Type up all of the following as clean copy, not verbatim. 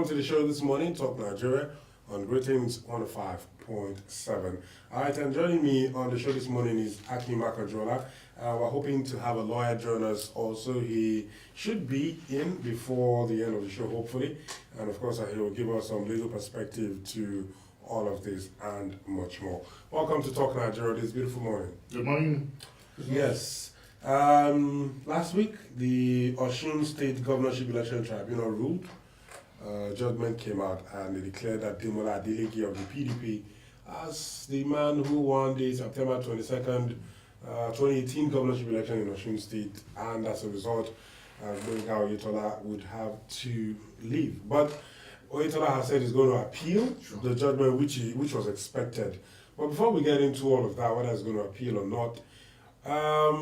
welcome to the show this morning, Talk Nigeria, on Greetings 105.7. All right, and joining me on the show this morning is Aki Makajola. We're hoping to have a lawyer join us also. He should be in before the end of the show, hopefully. And of course, he will give us some legal perspective to all of this and much more. Welcome to Talk Nigeria this beautiful morning. Good morning. Yes. Last week, the Osun State Governorship Election Tribunal ruled. Judgment came out and they declared that Demola Adeleke of the PDP as the man who won the September 22nd, 2018 governorship election in Osun State, and as a result, Gboyega Oyetola would have to leave. But Oyetola has said he's going to appeal the judgment, which was expected. But before we get into all of that, whether he's going to appeal or not,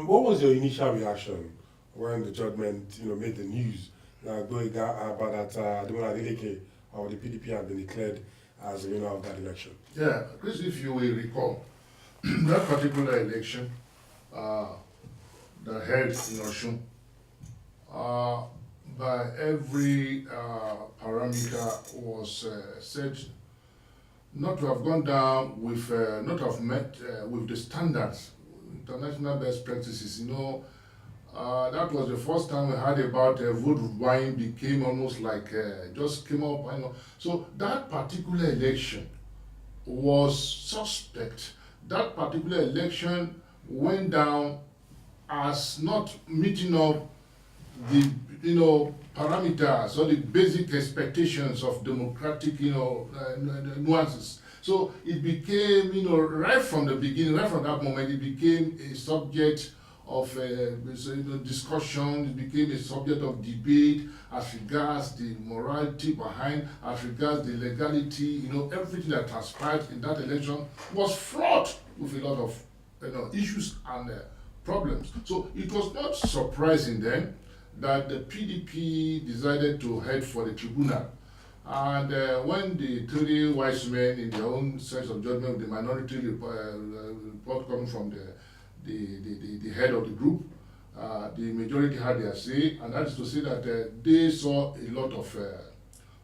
what was your initial reaction when the judgment, made the news that Demola Adeleke of the PDP had been declared as the winner of that election? Yeah, Chris, if you will recall, that particular election that held in Osun, by every parameter was said not to have gone down with, not to have met with the standards, international best practices. That was the first time we heard about vote buying became almost like just came up. So that particular election was suspect. That particular election went down as not meeting up the parameters or the basic expectations of democratic nuances. So it became right from the beginning, right from that moment, it became a subject of discussion. It became a subject of debate as regards the morality behind, as regards the legality. Everything that transpired in that election was fraught with a lot of issues and problems. So it was not surprising then that the PDP decided to head for the tribunal. And when the three wise men, in their own sense of judgment, the minority report coming from the head of the group, the majority had their say, and that is to say that they saw a lot of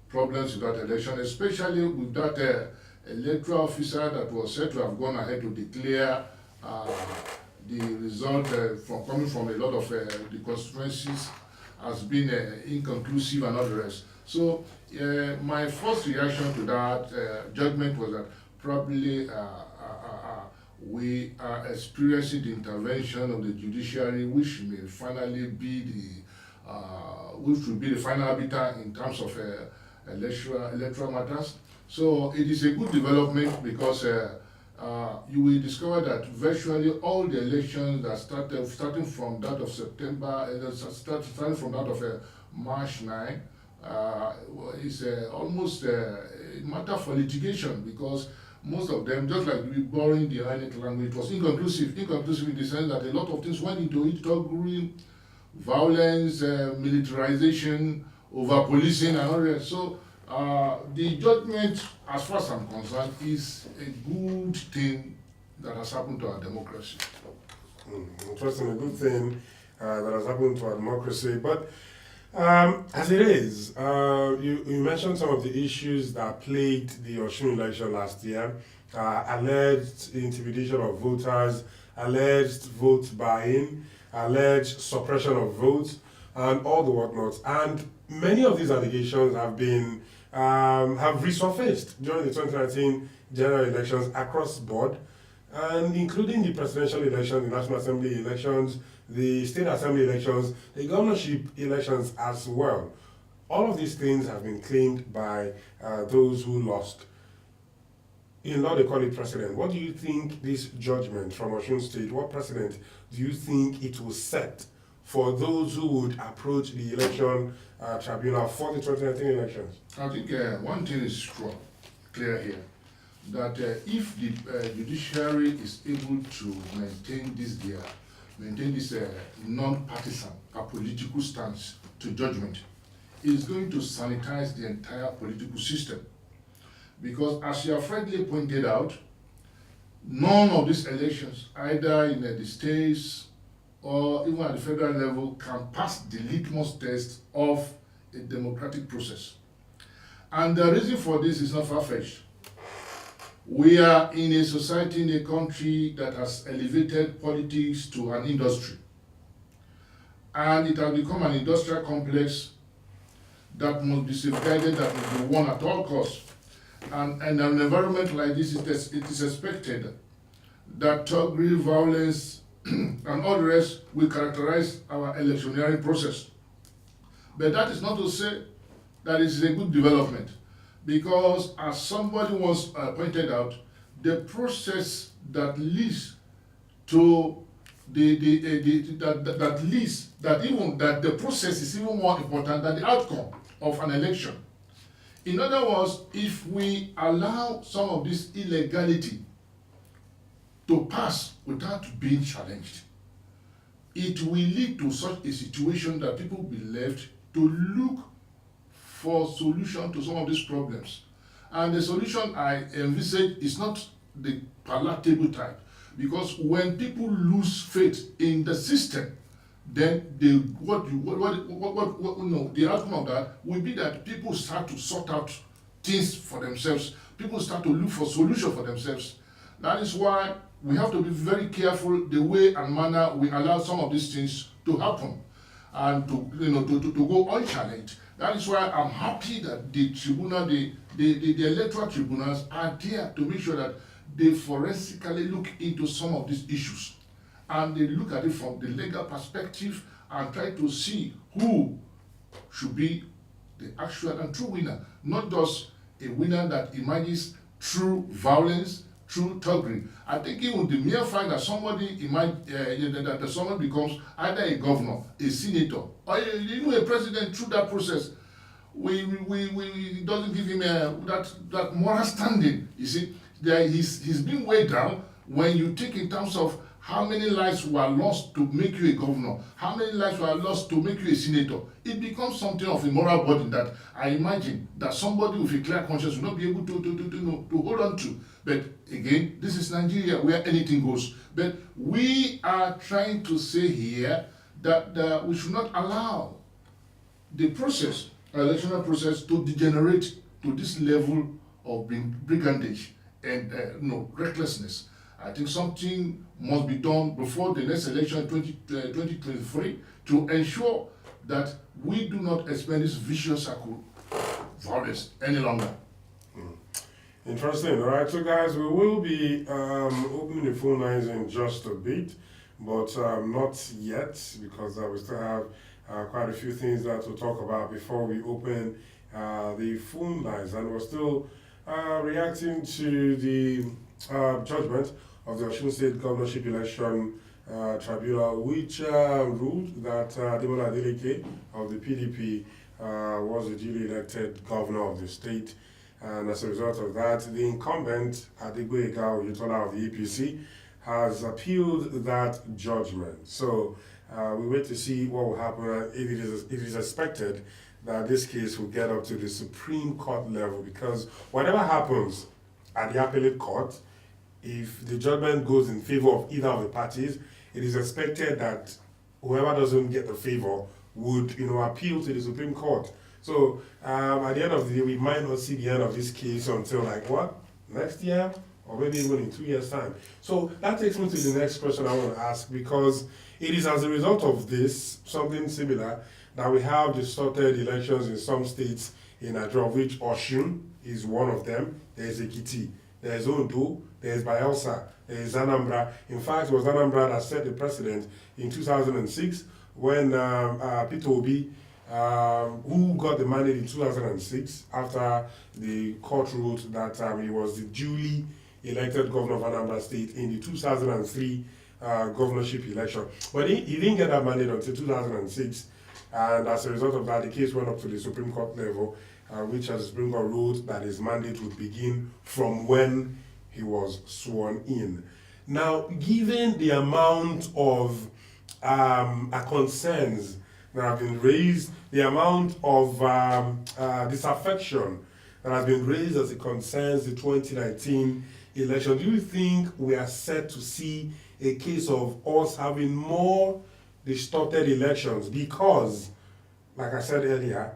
problems with that election, especially with that electoral officer that was said to have gone ahead to declare the result coming from a lot of the constituencies has been inconclusive and all the rest. So my first reaction to that judgment was that probably we are experiencing the intervention of the judiciary, which may finally be which will be the final arbiter in terms of electoral matters. So it is a good development because you will discover that virtually all the elections that starting from that of September, starting from that of March 9, is almost a matter for litigation, because most of them, just like we borrowing the INEC language, it was inconclusive in the sense that a lot of things went into it, talking violence, militarization, over-policing and all that. So the judgment, as far as I'm concerned, is a good thing that has happened to our democracy. Interesting, a good thing that has happened to our democracy. But as it is, you mentioned some of the issues that plagued the Osun election last year. Alleged intimidation of voters, alleged vote buying, alleged suppression of votes, and all the whatnots. And many of these allegations have been have resurfaced during the 2019 general elections across the board, and including the presidential elections, the National Assembly elections, the state assembly elections, the governorship elections as well. All of these things have been claimed by those who lost. In law, they call it precedent. What do you think this judgment from Osun State, what precedent do you think it will set for those who would approach the election tribunal for the 2019 elections? I think one thing is clear here, that if the judiciary is able to maintain this non-partisan, political stance to judgment, it is going to sanitize the entire political system. Because as you have rightly pointed out, none of these elections, either in the states or even at the federal level, can pass the litmus test of a democratic process. And the reason for this is not far-fetched. We are in a society, in a country that has elevated politics to an industry. And it has become an industrial complex that must be safeguarded, that must be won at all costs. And in an environment like this, it is expected that thuggery, violence, and all the rest will characterize our electioneering process. But that is not to say that it is a good development, because as somebody once pointed out, the process that leads to that the process is even more important than the outcome of an election. In other words, if we allow some of this illegality to pass without being challenged, it will lead to such a situation that people will be left to look for solution to some of these problems. And the solution I envisage is not the palatable type, because when people lose faith in the system, then the outcome of that will be that people start to sort out things for themselves. People start to look for solutions for themselves. That is why we have to be very careful the way and manner we allow some of these things to happen and to go unchallenged. That is why I'm happy that the tribunal, the electoral tribunals are there to make sure that they forensically look into some of these issues. And they look at it from the legal perspective and try to see who should be the actual and true winner, not just a winner that emerges through violence, through thuggery. I think even the mere fact that somebody that someone becomes either a governor, a senator, or even a president through that process, we doesn't give him that moral standing. You see, he's been weighed down when you take in terms of how many lives were lost to make you a governor, how many lives were lost to make you a senator. It becomes something of a moral burden that I imagine that somebody with a clear conscience will not be able to hold on to. But again, this is Nigeria where anything goes. But we are trying to say here that we should not allow the process, electoral process, to degenerate to this level of brigandage and recklessness. I think something must be done before the next election in 2023 to ensure that we do not expand this vicious circle of violence any longer. Interesting. All right, so guys, we will be opening the phone lines in just a bit, but not yet, because we still have quite a few things that to talk about before we open the phone lines. And we're still reacting to the judgment of the Osun State Governorship Election Tribunal, which ruled that Demola Adeleke of the PDP was the duly elected governor of the state. And as a result of that, the incumbent, Adigboyega Oyetola of the APC, has appealed that judgment. So we wait to see what will happen. If it is expected that this case will get up to the Supreme Court level, because whatever happens at the appellate court, if the judgment goes in favor of either of the parties, it is expected that whoever doesn't get the favor would, appeal to the Supreme Court. So at the end of the day, we might not see the end of this case until next year, or maybe even in 2 years' time. So that takes me to the next question I want to ask, because it is as a result of this, something similar, that we have distorted elections in some states in Nigeria, which Osun is one of them. There's Ekiti, there's Ondo, there's Bayelsa, there's Anambra. In fact, it was Anambra that set the precedent in 2006 when Peter Obi, who got the mandate in 2006 after the court ruled that he was the duly elected governor of Anambra State in the 2003 governorship election. But he didn't get that mandate until 2006, and as a result of that, the case went up to the Supreme Court level, which as the Supreme Court ruled that his mandate would begin from when he was sworn in. Now, given the amount of concerns that have been raised, the amount of disaffection that has been raised as it concerns the 2019 election, do you think we are set to see a case of us having more distorted elections? Because, like I said earlier,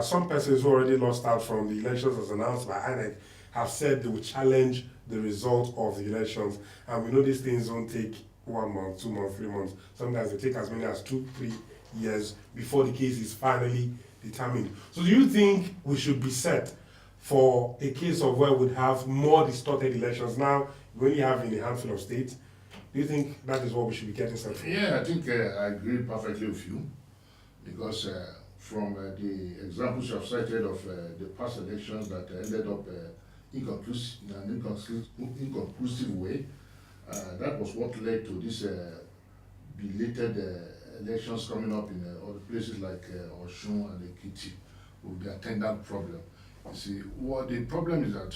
some persons who already lost out from the elections as announced by INEC have said they will challenge the result of the elections. And we know these things don't take 1 month, 2 months, 3 months. Sometimes they take as many as 2-3 years before the case is finally determined. So do you think we should be set for a case of where we'd have more distorted elections? Now, we only have in a handful of states. Do you think that is what we should be getting set for? Yeah, I think I agree perfectly with you, because from the examples you have cited of the past elections that ended up inconclusive, in an inconclusive way, that was what led to this belated elections coming up in other places like Osun and Ekiti with the attendant problem. You see, what the problem is that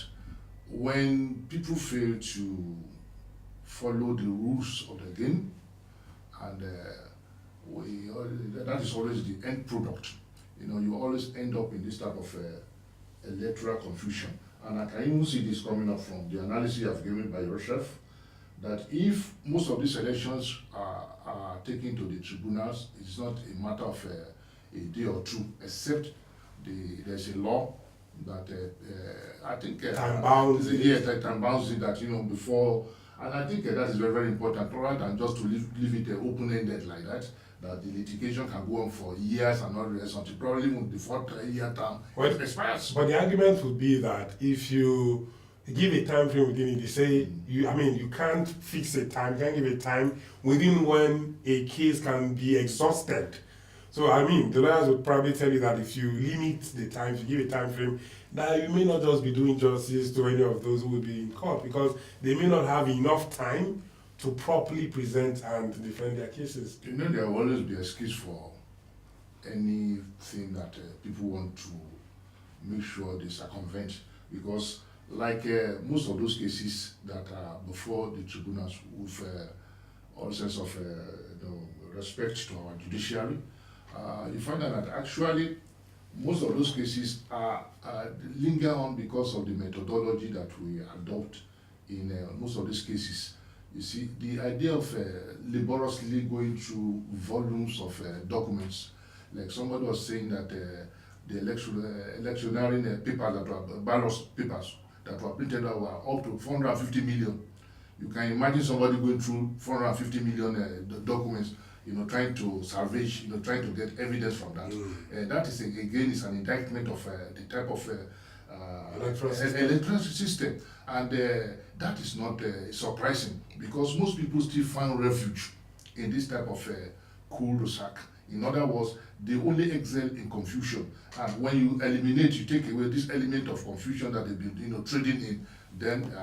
when people fail to follow the rules of the game, and that is always the end product. You always end up in this type of electoral confusion. And I can even see this coming up from the analysis you have given by yourself, that if most of these elections are taken to the tribunals, it's not a matter of a day or two, except there's a law that I think Time bound. time bounds it, that before, and I think that is very, very important, rather than just to leave it open-ended like that the litigation can go on for years and not rest until probably when the 4-year term expires. But the argument would be that if you give a time frame within it, they say you can't fix a time, you can't give a time within when a case can be exhausted. So the lawyers would probably tell you that if you limit the time, if you give a time frame, that you may not just be doing justice to any of those who will be in court, because they may not have enough time to properly present and defend their cases. There will always be excuse for anything that people want to make sure they circumvent, because like most of those cases that are before the tribunals, with all sense of respect to our judiciary, you find that actually most of those cases are linger on because of the methodology that we adopt in most of these cases. You see, the idea of laboriously going through volumes of documents, like somebody was saying that the electioneering papers that were ballot papers that were printed out were up to 450 million. You can imagine somebody going through 450 million documents, trying to salvage, trying to get evidence from that. That is, again, is an indictment of the type of electoral system. And that is not surprising, because most people still find refuge in this type of cul-de-sac. In other words, they only excel in confusion. And when you eliminate, you take away this element of confusion that they've been trading in, then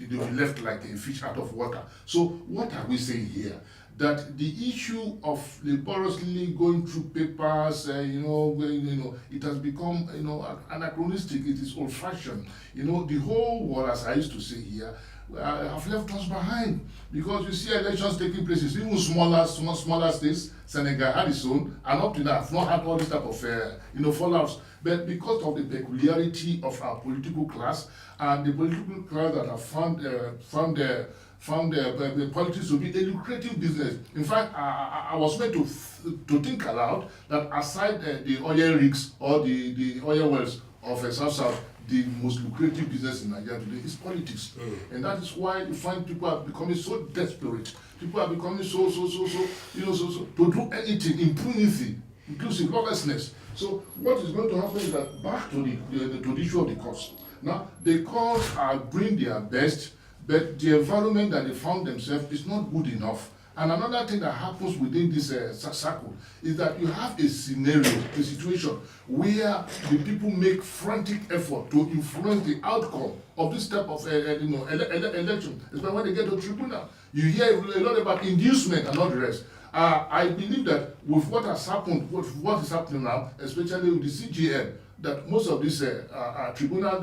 they'll be left like a fish out of water. So what are we saying here? That the issue of laboriously going through papers, it has become, anachronistic. It is old-fashioned. The whole world, as I used to say here, have left us behind, because you see elections taking place, even smaller states. Senegal had its own, and up to now, have not had all this type of, fallouts. But because of the peculiarity of our political class, and the political class that have found the politics to be a lucrative business. In fact, I was made to think aloud that aside the oil rigs or the oil wells of South, the most lucrative business in Nigeria today is politics. And that is why you find people are becoming so desperate. People are becoming so to do anything, impunity, inclusive lawlessness. So what is going to happen is that back to the issue of the courts. Now, the courts are doing their best, but the environment that they found themselves is not good enough. And another thing that happens within this circle is that you have a scenario, a situation where the people make frantic effort to influence the outcome of this type of election, especially when they get to tribunal. You hear a lot about inducement and all the rest. I believe that with what has happened, what is happening now, especially with the CGM, that most of these tribunal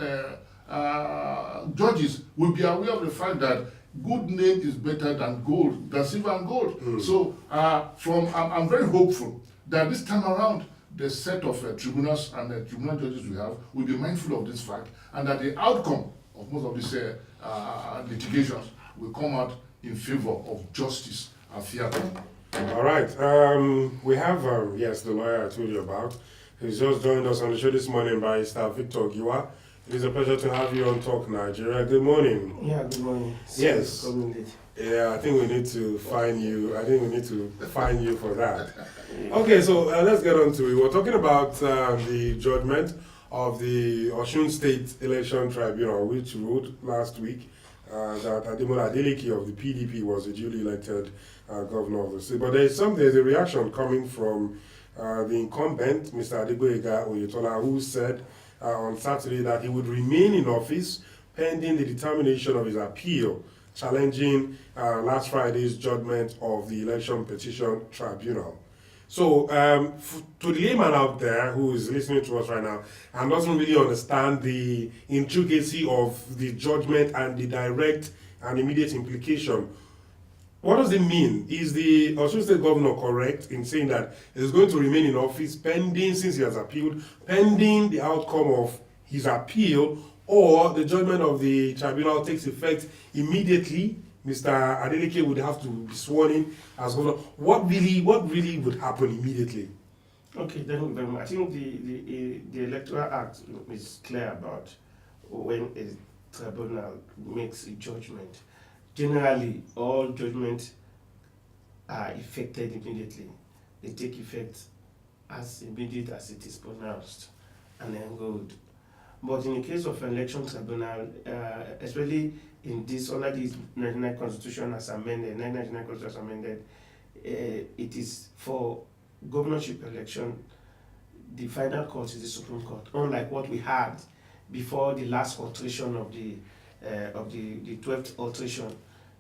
judges will be aware of the fact that good name is better than gold, than silver and gold. So I'm very hopeful that this time around, the set of tribunals and tribunal judges we have will be mindful of this fact, and that the outcome of most of these litigations will come out in favor of justice and fairness. All right. We have, yes, the lawyer I told you about. He's just joined us on the show this morning by Star Victor Giwa. It is a pleasure to have you on Talk Nigeria. Good morning. Yeah, good morning. Yes. Coming late. Yeah, I think we need to find you. I think we need to find you for that. Okay, so let's get on to it. We're talking about the judgment of the Osun State Election Tribunal, which ruled last week that Ademola Adeleke of the PDP was the duly elected governor of the state. But there's a reaction coming from the incumbent, Mr. Adegboyega Oyetola, who said on Saturday that he would remain in office pending the determination of his appeal challenging last Friday's judgment of the Election Petition Tribunal. So, to the layman out there who is listening to us right now and doesn't really understand the intricacy of the judgment and the direct and immediate implication, what does it mean? Is the Osun State Governor correct in saying that he's going to remain in office pending, since he has appealed, pending the outcome of his appeal, or the judgment of the tribunal takes effect immediately? Mr. Adeleke would have to be sworn in as governor. What really would happen immediately? Okay, thank you very much. I think the Electoral Act is clear about when a tribunal makes a judgment. Generally, all judgments are effected immediately. They take effect as immediate as it is pronounced and enrolled. But in the case of election tribunal, especially in this under the 1999 Constitution as amended, 1999 Constitution as amended, it is for governorship election. The final court is the Supreme Court, unlike what we had before the last alteration of the 12th alteration.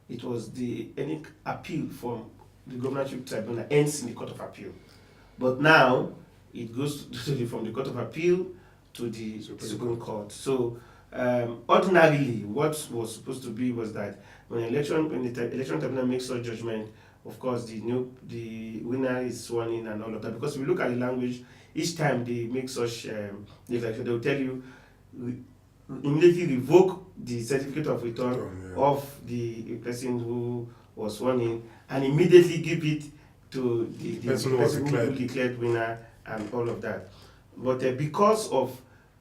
It was any appeal from the governorship tribunal ends in the Court of Appeal. But now it goes from the Court of Appeal to the Supreme Court. So ordinarily, what was supposed to be was that when the election tribunal makes such judgment, of course the winner is sworn in and all of that. Because if you look at the language, each time they make such election, they will tell you immediately revoke the certificate of return of the person who was sworn in and immediately give it to the person who declared winner and all of that. But because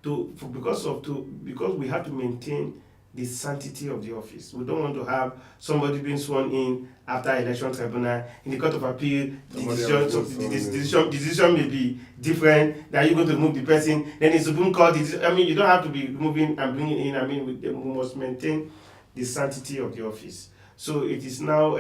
we have to maintain the sanctity of the office. We don't want to have somebody being sworn in after election tribunal in the Court of Appeal. The decision may be different. That you're going to move the person. Then the Supreme Court. You don't have to be moving and bringing in. We must maintain the sanctity of the office. So it is now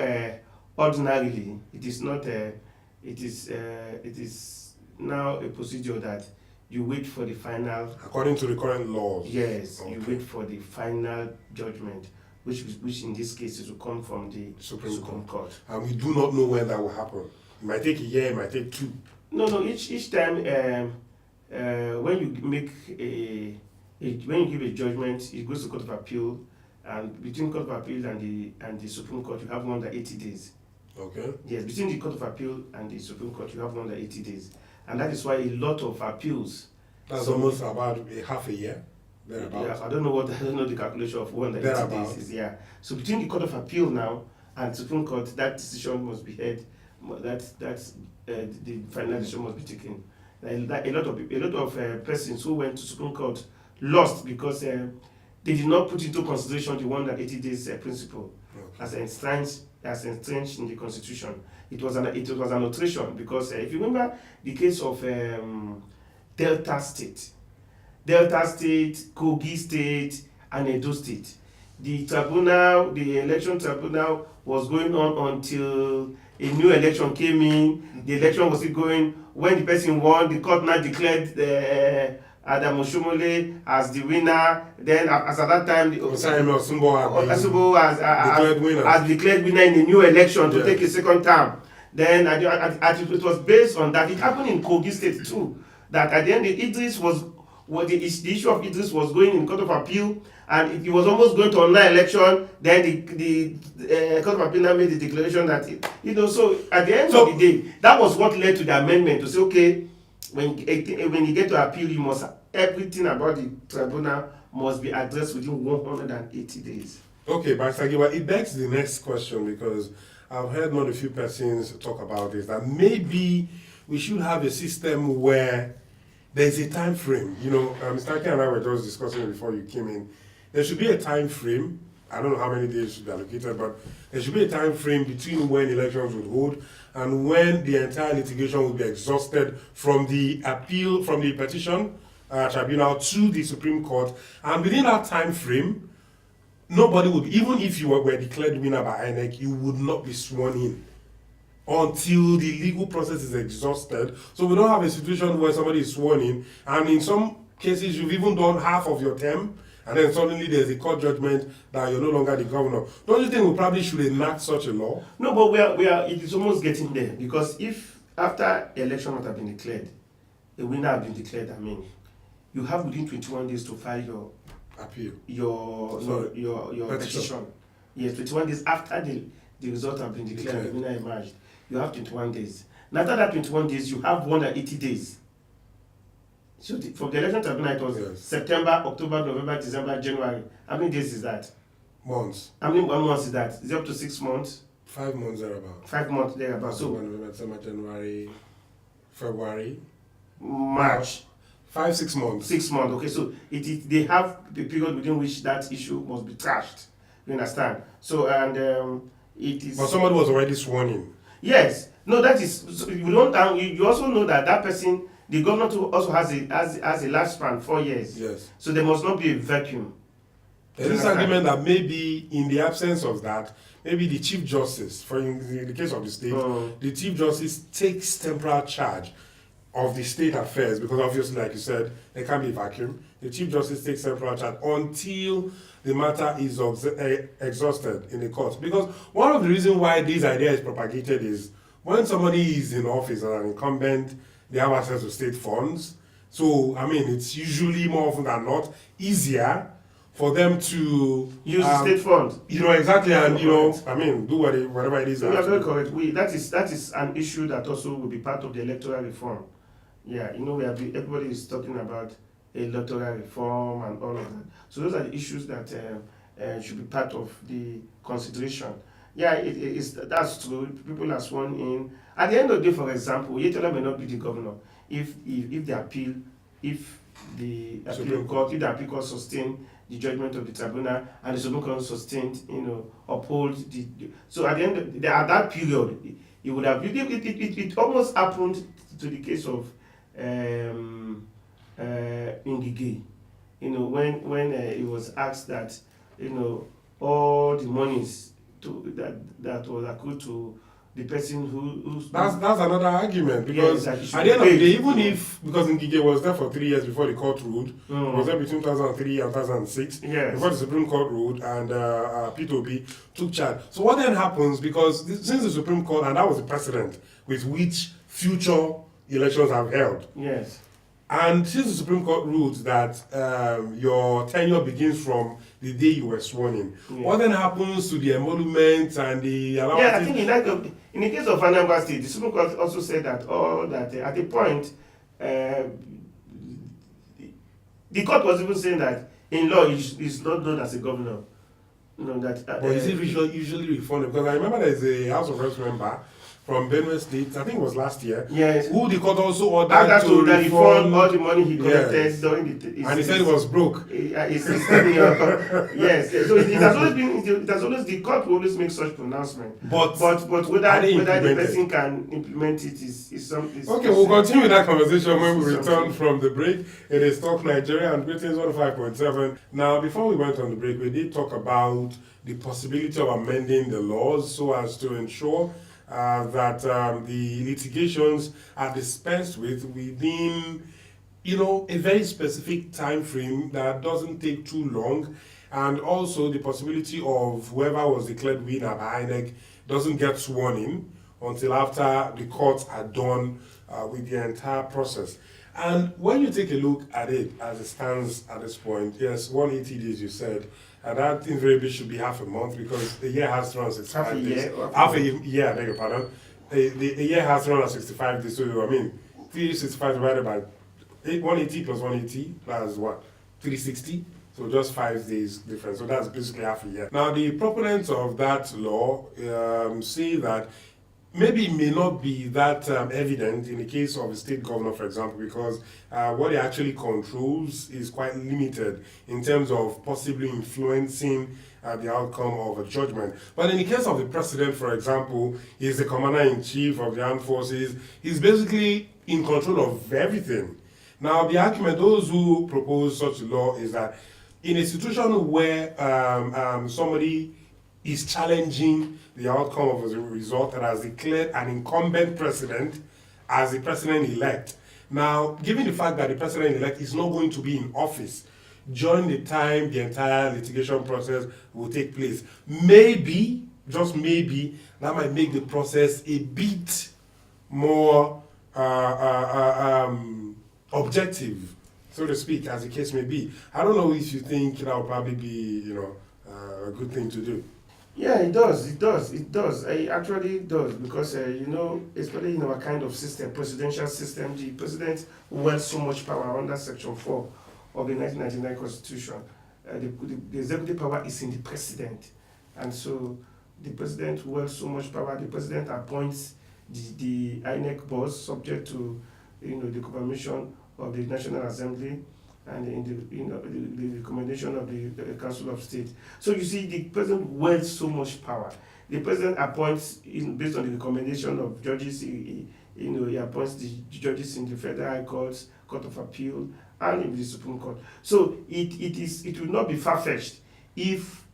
ordinarily. It is not. It is now a procedure that you wait for the final. According to the current laws. Yes, okay. You wait for the final judgment, which in this case is to come from the Supreme Court. And we do not know when that will happen. It might take a year, it might take two. No. Each time when you make when you give a judgment, it goes to Court of Appeal, and between Court of Appeal and the Supreme Court, you have 180 days. Okay. Yes, between the Court of Appeal and the Supreme Court, you have 180 days. And that is why a lot of appeals. That's almost about half a year. Yeah, I don't know the calculation of 180 days is. Yeah. So between the Court of Appeal now and Supreme Court, that decision must be heard. The final decision must be taken. A lot of persons who went to Supreme Court lost because they did not put into consideration the 180 days principle as entrenched in the Constitution. It was an alteration because if you remember the case of Delta State, Kogi State, and Edo State, the election tribunal was going on until a new election came in. The election was still going. When the person won, the court now declared Adam Oshomole as the winner. Then, as at that time, Osun has declared winner in a new election to take a second term. Then, it was based on that. It happened in Kogi State too. That at the end, the issue of Idris was going in Court of Appeal, and it was almost going to online election. Then the Court of Appeal now made the declaration that So at the end of the day, that was what led to the amendment to say, okay, when you get to appeal, you must everything about the tribunal must be addressed within 180 days. Okay, but Sagiwa, it begs the next question, because I've heard not a few persons talk about this, that maybe we should have a system where there's a time frame. You know, Mr. Aki and I were just discussing it before you came in. There should be a time frame. I don't know how many days should be allocated, but there should be a time frame between when elections would hold and when the entire litigation will be exhausted from the appeal, from the petition tribunal to the Supreme Court. And within that time frame, nobody would, even if you were declared winner by INEC, you would not be sworn in until the legal process is exhausted. So we don't have a situation where somebody is sworn in, and in some cases you've even done half of your term, and then suddenly there's a court judgment that you're no longer the governor. Don't you think we probably should enact such a law? No, but it is almost getting there, because if after election not have been declared, a winner have been declared, I mean, you have within 21 days to file your Appeal. your petition. Yes, 21 days after the result have been declared, the winner emerged. You have 21 days. And after that 21 days, you have 180 days. So for the election tribunal, it was September, October, November, December, January. How many days is that? Months. How many months is that? Is it up to 6 months? 5 months thereabout. 5 months thereabout. So November, December, January, February, March. 5-6 months. 6 months. Okay, so they have the period within which that issue must be trashed. You understand? So it is. But somebody was already sworn in. Yes. No, that is. So you don't. You also know that person, the governor too, also has a lifespan 4 years. Yes. So there must not be a vacuum. There is argument that maybe in the absence of that, maybe the Chief Justice, for in the case of the state, the Chief Justice takes temporal charge of the state affairs, because obviously, like you said, there can't be a vacuum. The Chief Justice takes temporal charge until the matter is exhausted in the court. Because one of the reasons why this idea is propagated is when somebody is in office as an incumbent, they have access to state funds. So, I mean, it's usually more often than not easier for them to use the state fund. You know, exactly, and you know, I mean, do whatever it is. So you are very correct. That is an issue that also will be part of the electoral reform. Yeah, you know, everybody is talking about electoral reform and all of that. So those are the issues that should be part of the consideration. Yeah, that's true. People are sworn in. At the end of the day, for example, Yetola may not be the governor if the appeal court sustain the judgment of the tribunal and the Supreme Court sustained, uphold so at the end at that period, it would have it almost happened to the case of Ngige, when it was asked that all the monies that was accrued to the person who that's another argument, because at the end of the day, even if, because Ngige was there for 3 years before the court ruled, he was there between 2003 and 2006, before the Supreme Court ruled, and P2P took charge. So what then happens, because since the Supreme Court, and that was the precedent with which future elections have held. Yes. And since the Supreme Court ruled that your tenure begins from the day you were sworn in, what then happens to the emolument and the allowance? Yeah, I think in the case of Anambra State, the Supreme Court also said that at the point, the court was even saying that in law he's not known as a governor. But is it usually refunded? Because I remember there's a House of Reps member from Benue State, I think it was last year, who the court also ordered to refund all the money he collected during the... And he said it was broke. Yes, so it has always the court will always make such pronouncement. But whether the person can implement it is something... Okay, we'll continue that conversation when we return from the break. It is Talk Nigeria and Greetings 105.7. Now, before we went on the break, we did talk about the possibility of amending the laws so as to ensure that the litigations are dispensed with within, a very specific time frame that doesn't take too long, and also the possibility of whoever was declared winner by INEC doesn't get sworn in until after the courts are done with the entire process. And when you take a look at it as it stands at this point, yes, 180 days you said, and that invariably should be half a month, because the year has 365 days. Half a year, I beg your pardon. The year has 365 days, so 365 divided by 180 plus 180, that's what? 360? So just 5 days difference. So that's basically half a year. Now, the proponents of that law say that maybe it may not be that evident in the case of a state governor, for example, because what he actually controls is quite limited in terms of possibly influencing the outcome of a judgment. But in the case of the president, for example, he's the commander-in-chief of the armed forces. He's basically in control of everything. Now, the argument, those who propose such a law, is that in a situation where somebody is challenging the outcome of a result and has declared an incumbent president as the president-elect. Now, given the fact that the president-elect is not going to be in office during the time the entire litigation process will take place, maybe, just maybe, that might make the process a bit more objective, so to speak, as the case may be. I don't know if you think that will probably be, a good thing to do. Yeah, it does. It actually does because especially in our kind of system, presidential system, the president wields so much power under Section 4 of the 1999 Constitution. The executive power is in the president, and so the president wields so much power. The president appoints the INEC board, subject to the confirmation of the National Assembly and in the recommendation of the Council of State. So you see, the president wields so much power. The president appoints, based on the recommendation of judges, he appoints the judges in the Federal High Courts, Court of Appeal, and in the Supreme Court. So it will not be far-fetched if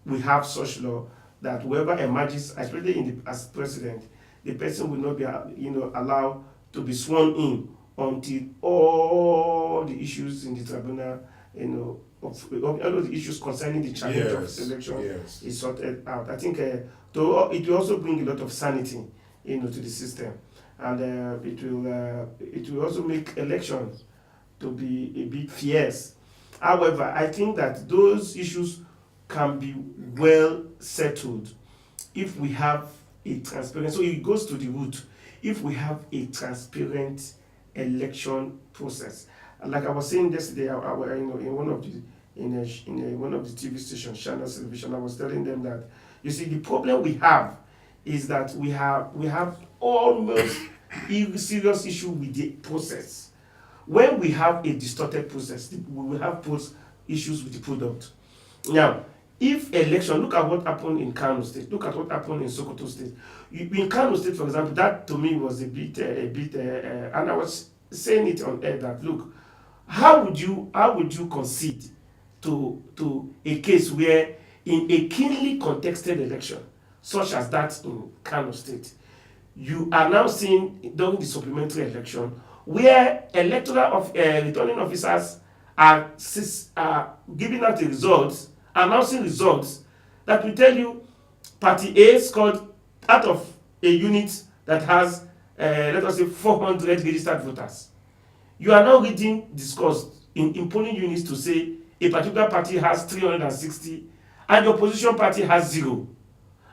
we have such law that whoever emerges, especially as president, the person will not be allowed to be sworn in until all the issues in the tribunal, of all the issues concerning the challenge of selection is sorted out. I think it will also bring a lot of sanity, to the system, and it will also make elections to be a bit fierce. However, I think that those issues can be well settled if we have a transparent. So it goes to the root. If we have a transparent election process, like I was saying yesterday, in one of the TV stations, Channel Television, I was telling them that you see the problem we have is that we have almost a serious issue with the process. When we have a distorted process, we will have issues with the product. Now, if election, look at what happened in Kano State, look at what happened in Sokoto State. In Kano State, for example, that to me was a bit, and I was saying it on air that, look, how would you concede to a case where in a keenly contested election, such as that in Kano State, you are now seeing during the supplementary election where returning officers are giving out the results, announcing results that will tell you Party A scored out of a unit that has, let us say, 400 registered voters. You are now reading the scores in polling units to say a particular party has 360 and the opposition party has 0.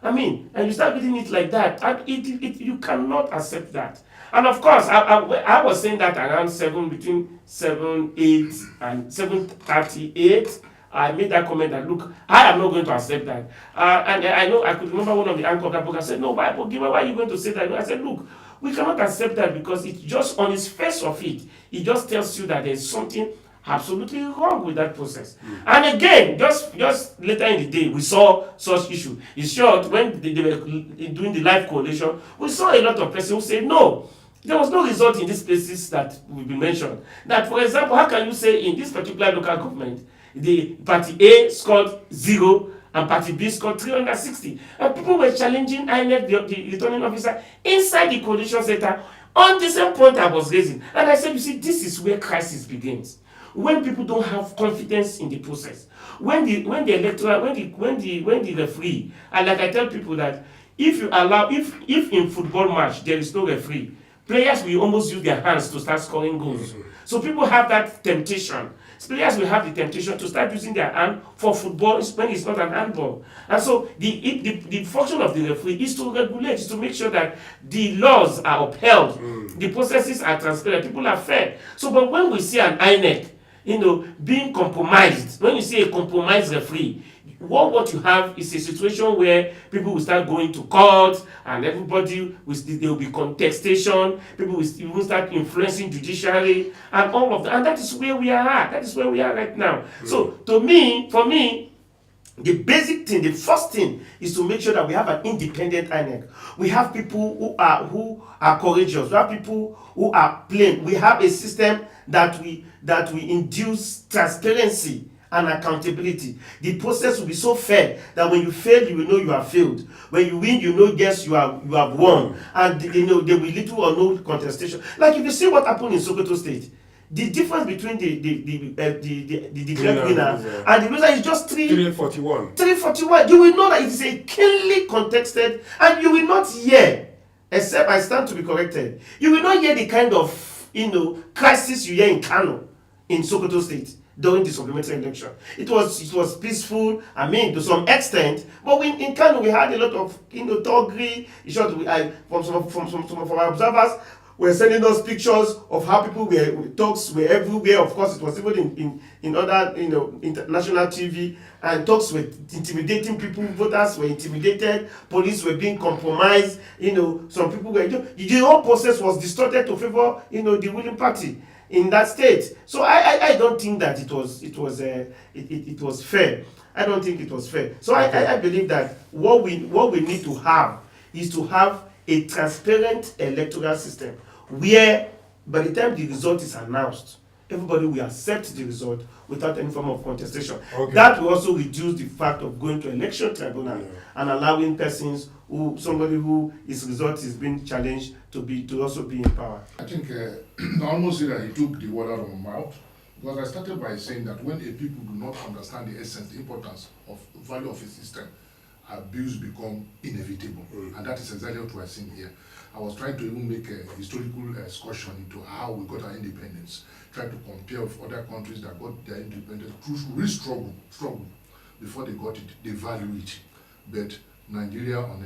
And you start reading it like that, and you cannot accept that. And of course, I was saying that around between 7:08 and 7:38. I made that comment that, look, I am not going to accept that. And I know I could remember one of the anchors of that program said, no, why are you going to say that? I said, look, we cannot accept that because it just, on its face of it just tells you that there's something absolutely wrong with that process. And again, just later in the day, we saw such issue. In short, when they were doing the live coalition, we saw a lot of persons who said, no, there was no result in these places that will be mentioned. That, for example, how can you say in this particular local government, the Party A scored 0 and Party B scored 360. And people were challenging INEC, the returning officer, inside the coalition center on the same point I was raising. And I said, you see, this is where crisis begins. When people don't have confidence in the process, when the referee, and like I tell people that if in football match there is no referee, players will almost use their hands to start scoring goals. So people have that temptation. Players will have the temptation to start using their hand for football when it's not an handball. And so the function of the referee is to regulate, is to make sure that the laws are upheld, the processes are transparent, people are fair. So, but when we see an INEC, being compromised, when you see a compromised referee, what you have is a situation where people will start going to court and everybody there will be contestation, people will even start influencing judiciary and all of that, and that is where we are at. That is where we are right now. So for me, the basic thing, the first thing is to make sure that we have an independent INEC. We have people who are courageous. We have people who are plain. We have a system that we induce transparency and accountability. The process will be so fair that when you fail, you will know you have failed. When you win, you know yes you have won, and there will be little or no contestation. Like if you see what happened in Sokoto State. The difference between the declared winner and the loser is just 341. 341. You will know that it is a keenly contested, and you will not hear, except I stand to be corrected, you will not hear the kind of crisis you hear in Kano, in Sokoto State during the supplementary election. It was peaceful, I mean, to some extent, but in Kano we had a lot of thuggery. From some of our observers were sending us pictures of how people talks were everywhere. Of course, it was even in other international TV, and talks were intimidating people. Voters were intimidated. Police were being compromised. Some people were. The whole process was distorted to favor the ruling party in that state. So I don't think that it was fair. I don't think it was fair. So I believe that what we need to have is to have a transparent electoral system where by the time the result is announced, everybody will accept the result without any form of contestation. Okay. That will also reduce the fact of going to election tribunal and allowing persons somebody who his result is being challenged to also be in power. I think I almost say that he took the word out of my mouth, because I started by saying that when a people do not understand the essence, the importance of value of a system, abuse become inevitable, and that is exactly what we are seeing here. I was trying to even make a historical excursion into how we got our independence, trying to compare with other countries that got their independence through real struggle before they got it. They value it, but Nigeria on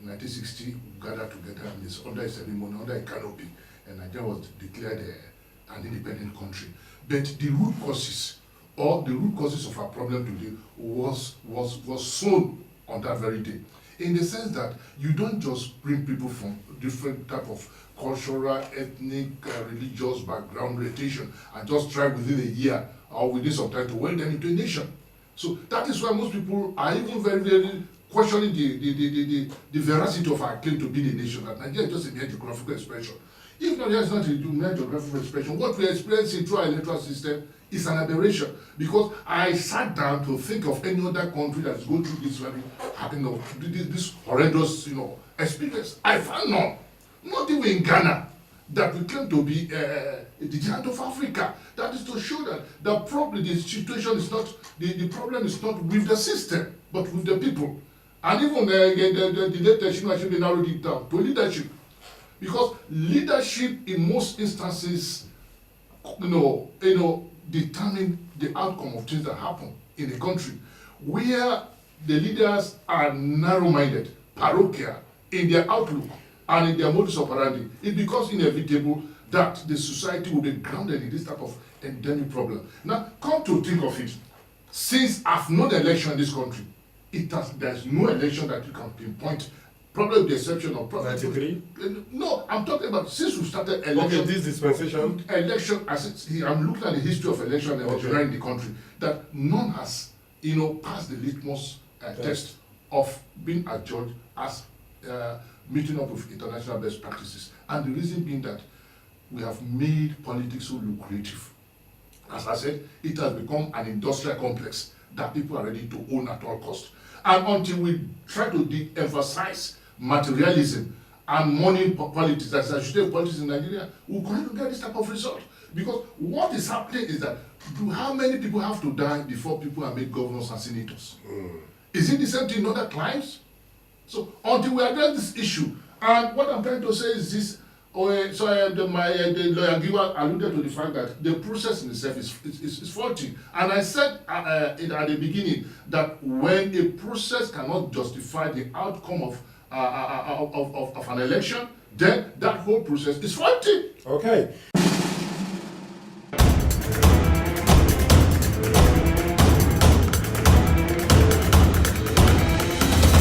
1960 gathered together under a ceremony, under a canopy, and Nigeria was declared an independent country. But the root causes of our problem today was sown on that very day, in the sense that you don't just bring people from different type of cultural, ethnic, religious background, orientation, and just try within a year or within some time to weld them into a nation. So that is why most people are even very, very questioning the veracity of our claim to be the nation. That Nigeria is just a mere geographical expression. If Nigeria is not a mere geographical expression, what we are experiencing through our electoral system is an aberration. Because I sat down to think of any other country that is going through this very, this horrendous, experience. I found none. Not even in Ghana, that we claim to be the giant of Africa. That is to show that the situation is not, the problem is not with the system, but with the people. And even the leadership, I should narrow it down to leadership. Because leadership in most instances, determine the outcome of things that happen in a country. Where the leaders are narrow-minded, parochial in their outlook and in their modus operandi, it becomes inevitable that the society will be grounded in this type of endemic problem. Now, come to think of it, since I've known election in this country, there's no election that you can pinpoint, probably with the exception of 93? No, I'm talking about since we started election. Okay, this dispensation. Election, I'm looking at the history of election and election in the country, that none has, passed the litmus test of being adjudged as meeting up with international best practices. And the reason being that we have made politics so lucrative. As I said, it has become an industrial complex that people are ready to own at all costs. And until we try to de-emphasize materialism and money politics, as I should say politics in Nigeria, we're going to get this type of result. Because what is happening is that how many people have to die before people are made governors and senators? Is it the same thing in other climes? So until we address this issue, and what I'm trying to say is this, the lawyer Giwa alluded to the fact that the process in itself is faulty. And I said at the beginning that when a process cannot justify the outcome of an election, then that whole process is faulty. Okay.